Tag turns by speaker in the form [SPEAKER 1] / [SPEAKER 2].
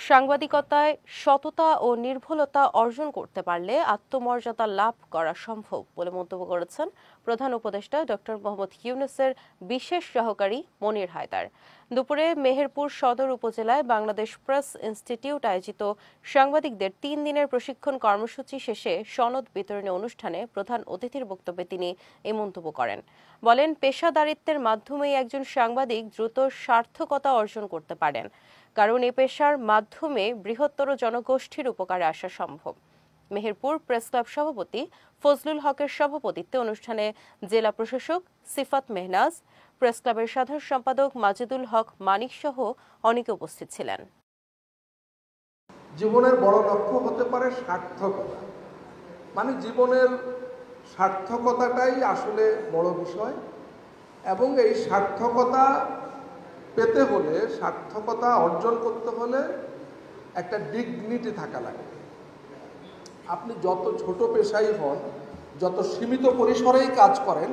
[SPEAKER 1] সাংবাদিকতায় সততা ও নির্ভুলতা অর্জন করতে পারলে আত্মমর্যাদা লাভ করা সম্ভব বলে মন্তব্য করেছেন প্রধান উপদেষ্টা ডক্টর মোহাম্মদ ইউনূসের বিশেষ সহকারী মনির হায়দার। দুপুরে মেহেরপুর সদর উপজেলায় বাংলাদেশ প্রেস ইনস্টিটিউট আয়োজিত সাংবাদিকদের 3 দিনের প্রশিক্ষণ কর্মসূচি শেষে সনদ বিতরণী অনুষ্ঠানে প্রধান অতিথির বক্তব্যে তিনি এই মন্তব্য করেন। বলেন, পেশাদারিত্বের মাধ্যমেই একজন সাংবাদিক দ্রুত সার্থকতা অর্জন করতে পারেন, কারণ এ পেশার মাধ্যমে বৃহত্তর জনগোষ্ঠীর উপকারে আসা সম্ভব। মেহেরপুর প্রেস ক্লাব সভাপতি ফজলুল হকের সভাপতিত্বে অনুষ্ঠানে জেলা প্রশাসক সিফাত মেহনাজ, প্রেস ক্লাবের সাধারণ সম্পাদক মাজেদুল হক মানিক সহ অনেকে উপস্থিত ছিলেন।
[SPEAKER 2] জীবনের বড় লক্ষ্য হতে পারে সার্থকতা, মানে জীবনের সার্থকতাটাই আসলে বড় বিষয়, এবং এই সার্থকতা পেতে হলে, সার্থকতা অর্জন করতে হলে একটা ডিগনিটি থাকা লাগে। আপনি যত ছোট পেশাই হন, যত সীমিত পরিসরেই কাজ করেন,